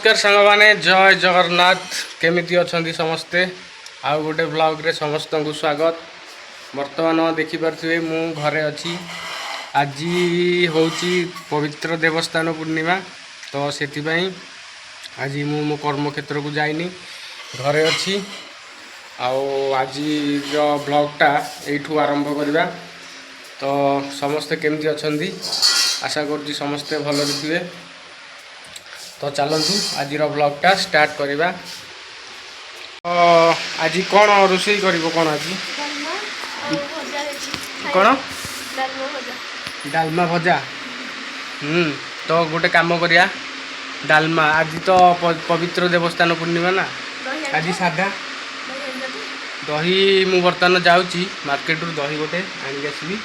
नमस्कार सांग माने जय जगन्नाथ केमिति अछंती समस्ते आउ गोटे ब्लॉग रे समस्त को स्वागत। वर्तमान देखि पारथिबे मु घरे अछि। आज होची पवित्र देवस्थान पूर्णिमा तो सेति पई आज मु मो कर्म क्षेत्र को जाइनी घरे अछि। आउ आज जो ब्लॉगटा एठू आरंभ करबा। तो समस्ते केमिति अछंती आशा करछि समस्ते भलो थिबे। तो चलतु आज ब्लॉगटा स्टार्ट करवा। आज कौन रोषे कर कौन आज कौन डालमा भजा। तो गोटे काम करिया डालमा आज तो पवित्र देवस्थान पूर्णिमा ना आज साधा दही मु बर्तमान जाऊँगी मार्केट रू दही गोटे आनिक आसबि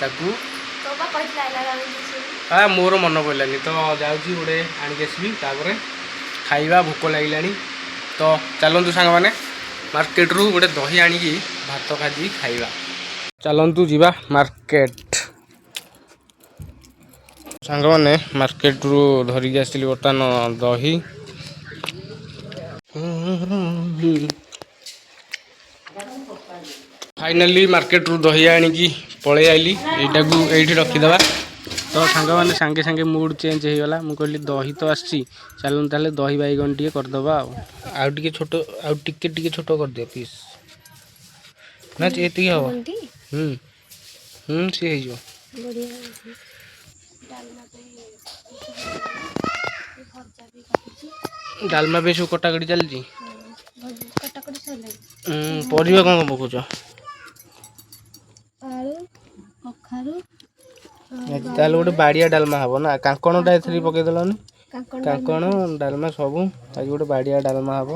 ताकू हाँ मोर मन पड़ानी तो जाऊँगी गोटे आनिक आसबि तापर खाइबा भोक लगे। तो चलतु सांग मैंने मार्केट रू गोटे दही आनिकी भात खाजी खाइबा। चलतु जीवा मार्केट सांग मैंने मार्केट रू धरिकी आसली बर्तमान दही। फाइनाली मार्केट रू दही आनिकी पलि आइली एटा को एठी रखीदबा। तो सांग मैंने सांगे सांगे मूड चेंज हो गला। मुझे कहली दही तो आसी चलून ताले दही बैगन टे करदबा आउ टिके छोट आउ टिके छोट कर दियो पीस ना एति हो। सी हे जो डालमा पे सब कटाकटी चलजी परिवा कौन पकाउछ ताले गोटे बाड़िया डालमा हम ना कांकणटा एथि पकईदेलानी कांकण डालमा सब आज गोटे बाड़िया डालमा हम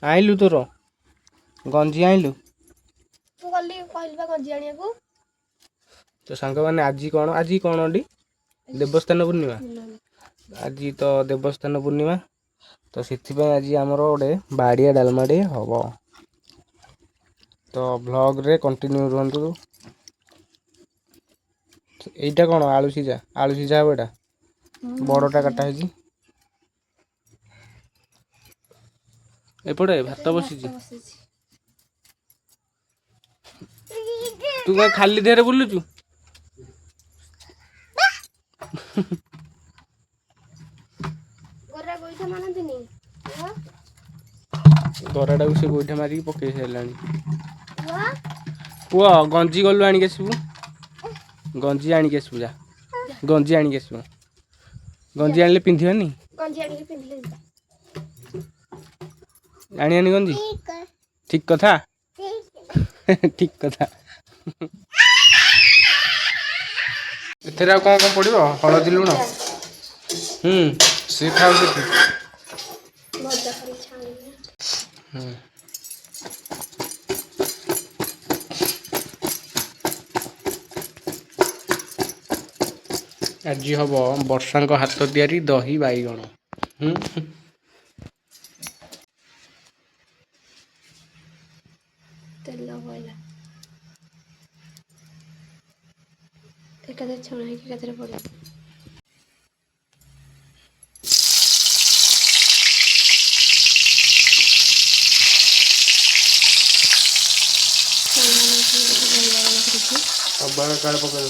आइलु तोर गंजी आइलु तो सांग मैंने आज कौन देवस्थान पूर्णिमा आज तो देवस्थान पूर्णिमा तो से आज आमर गोटे बाड़िया डालमाटे हम। तो ब्लॉग रे कंटिन्यू रुहतु। एटा कौन आलू सीझा हम एटा बड़टा काटा है एपटे भात बसी तू क्या खाली देहरे बुलुचु गराटा को से गोईठा मारिक पकई सारा पुआ गंजी गलु आनिक आसबु गंजी आनिक आसबु जा गंजी आनिक आसबु गंजी आनिले पिंधिबनी आनी आनी गंजी ठीक कथा ठीक कथा। एथेरा कौन कौन पड़ो हलदी लुण सी खाऊ आज हम वर्षा हाथ तैयारी दही बैगण। छुणा है पड़े काल पकड़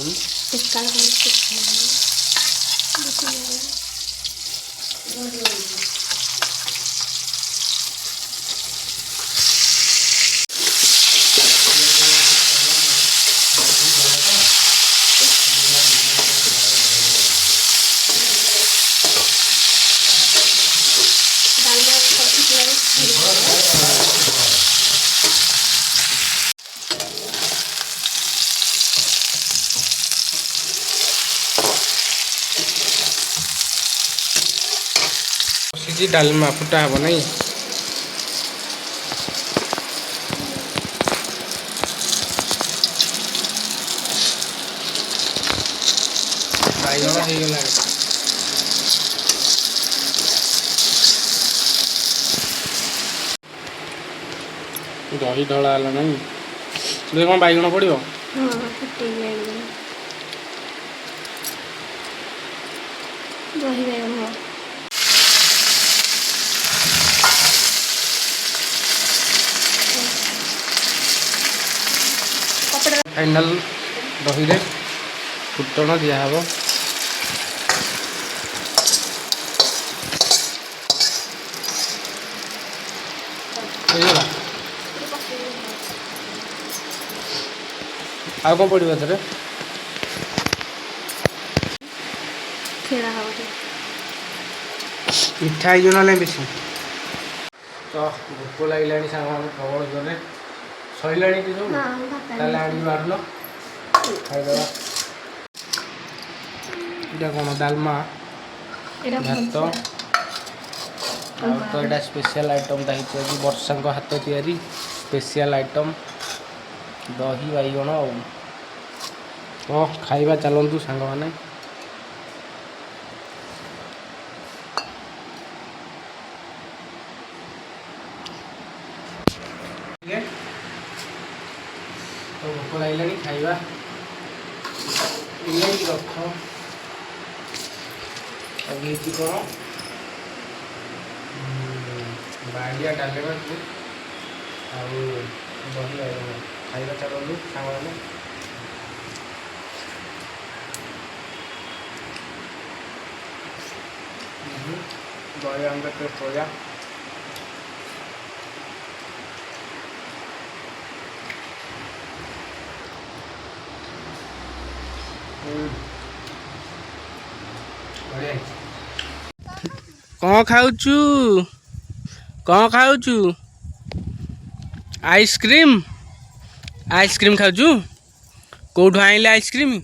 डालमा फुटा हम नहीं बैगण हो दही ढला है नहीं कौन बैगण पड़ो ଦହି ବାଇଗଣ ହବ। ଫାଇନାଲ ଦହିରେ ଫୁଟଣ ଦିଆହବ। ହେଇଗଲା। ଆଉ କ'ଣ ପଡ଼ିବ ଏଥିରେ? ଖେଳା ହବ ଟିକେ। ମିଠା ହେଇଯିବ ନା ନାହିଁ ବେଶୀ? ତ ଭୋକ ଲାଗିଲାଣି ସାଙ୍ଗମାନେ ପ୍ରବଳ ଜୋରରେ। ସରିଲାଣି କି ସବୁ? ନା ଭାତ ତାହେଲେ ଆଣିକି ବାଢ଼ୁନ ଖାଇଦେବା। ଏଇଟା କ'ଣ ଡାଲମା, ଭାତ ଆଉ ତ ଏଇଟା ସ୍ପେଶିଆଲ ଆଇଟମ୍ଟା ହେଇଛି ଆଜି ବର୍ଷାଙ୍କ ହାତ ତିଆରି ସ୍ପେଶିଆଲ ଆଇଟମ୍ ଦହି ବାଇଗଣ। ଆଉ ତ ଖାଇବା ଚାଲନ୍ତୁ ସାଙ୍ଗମାନେ। ତ ଭୋକ ଲାଗିଲାଣି ଖାଇବା। ଏଇଠି ରଖ। ଆଉ ହେଇଛି କ'ଣ ବାଡ଼ିଆ ଡାଲମାକୁ ଆଉ ଦହି ବାଇଗଣ। ଖାଇବା ଚାଲନ୍ତୁ ସାଙ୍ଗମାନେ। ଦହି ଆମକୁ ଟେଷ୍ଟ କରିବା। କ'ଣ ଖାଉଛୁ? କ'ଣ ଖାଉଛୁ? ଆଇସ୍କ୍ରିମ୍? ଆଇସ୍କ୍ରିମ୍ ଖାଉଛୁ? କେଉଁଠୁ ଆଣିଲେ ଆଇସ୍କ୍ରିମ୍?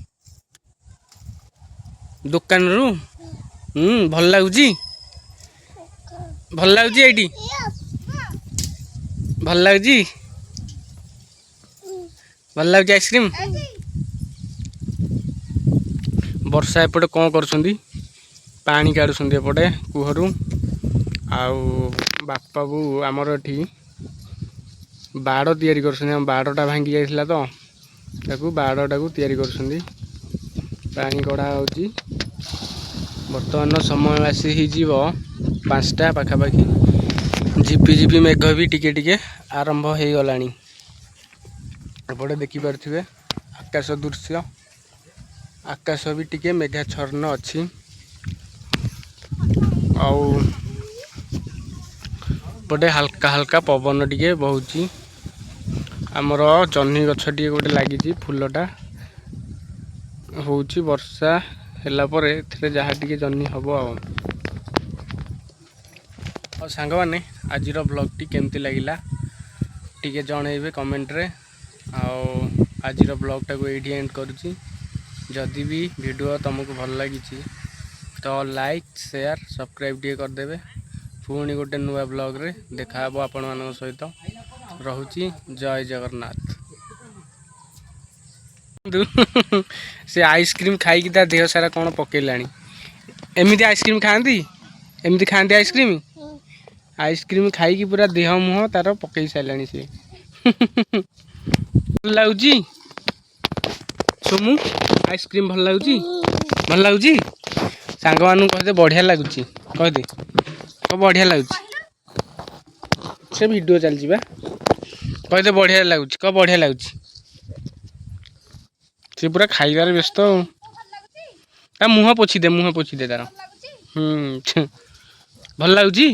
ଦୋକାନରୁ? ଭଲ ଲାଗୁଛି? ଭଲ ଲାଗୁଛି ଏଇଠି? ଭଲ ଲାଗୁଛି? ଭଲ ଲାଗୁଛି ଆଇସ୍କ୍ରିମ୍? ବର୍ଷା ଏପଟେ କ'ଣ କରୁଛନ୍ତି? ପାଣି କାଢ଼ୁଛନ୍ତି ଏପଟେ କୂଅରୁ। ଆଉ ବାପା ବୋଉ ଆମର ଏଠି ବାଡ଼ ତିଆରି କରୁଛନ୍ତି। ଆମ ବାଡ଼ଟା ଭାଙ୍ଗି ଯାଇଥିଲା ତ ତାକୁ ବାଡ଼ଟାକୁ ତିଆରି କରୁଛନ୍ତି। ପାଣି କଢ଼ା ହେଉଛି। ବର୍ତ୍ତମାନ ସମୟ ଆସି ହେଇଯିବ 5ଟା ପାଖାପାଖି। ଝିପି ଝିପି ମେଘ ବି ଟିକେ ଟିକେ ଆରମ୍ଭ ହେଇଗଲାଣି। ଏପଟେ ଦେଖିପାରୁଥିବେ ଆକାଶ ଦୃଶ୍ୟ। ଆକାଶ ବି ଟିକେ ମେଘାଚ୍ଛନ୍ନ ଅଛି। ଆଉ ଏପଟେ ହାଲକା ହାଲକା ପବନ ଟିକେ ବହୁଛି। ଆମର ଜହ୍ନି ଗଛ ଟିକେ ଗୋଟେ ଲାଗିଛି, ଫୁଲଟା ହେଉଛି। ବର୍ଷା ହେଲା ପରେ ଏଥିରେ ଯାହା ଟିକେ ଜହ୍ନି ହେବ। ଆଉ ସାଙ୍ଗମାନେ ଆଜିର ବ୍ଲଗ୍ଟି କେମିତି ଲାଗିଲା ଟିକେ ଜଣେଇବେ କମେଣ୍ଟରେ। ଆଉ ଆଜିର ବ୍ଲଗ୍ଟାକୁ ଏଇଠି ଏଣ୍ଡ କରୁଛି। ଯଦି ବି ଭିଡ଼ିଓ ତୁମକୁ ଭଲ ଲାଗିଛି ତ ଲାଇକ୍ ସେୟାର ସବସ୍କ୍ରାଇବ୍ ଟିକେ କରିଦେବେ। ପୁଣି ଗୋଟେ ନୂଆ ବ୍ଲଗ୍ରେ ଦେଖାହେବ ଆପଣମାନଙ୍କ ସହିତ। ରହୁଛି ଜୟ ଜଗନ୍ନାଥ। ସେ ଆଇସ୍କ୍ରିମ୍ ଖାଇକି ତା ଦେହ ସାରା କ'ଣ ପକେଇଲାଣି। ଏମିତି ଆଇସ୍କ୍ରିମ୍ ଖାଆନ୍ତି? ଏମିତି ଖାଆନ୍ତି ଆଇସ୍କ୍ରିମ୍? ଆଇସ୍କ୍ରିମ୍ ଖାଇକି ପୁରା ଦେହ ମୁହଁ ତାର ପକେଇ ସାରିଲାଣି ସିଏ। ଭଲ ଲାଗୁଛି ସୋମୁ? ଆଇସ୍କ୍ରିମ୍ ଭଲ ଲାଗୁଛି? ଭଲ ଲାଗୁଛି? ସାଙ୍ଗମାନଙ୍କୁ କହିଦେ ବଢ଼ିଆ ଲାଗୁଛି। କହିଦେ ବଢ଼ିଆ ଲାଗୁଛି। ସେ ଭିଡ଼ିଓ ଚାଲିଛି ବା। କହିଦେ ବଢ଼ିଆ ଲାଗୁଛି। ବଢ଼ିଆ ଲାଗୁଛି। ସେ ପୁରା ଖାଇବାରେ ବ୍ୟସ୍ତ ଆଉ। ତା ମୁହଁ ପୋଛିଦେ, ମୁହଁ ପୋଛିଦେ ତାର। ଭଲ ଲାଗୁଛି?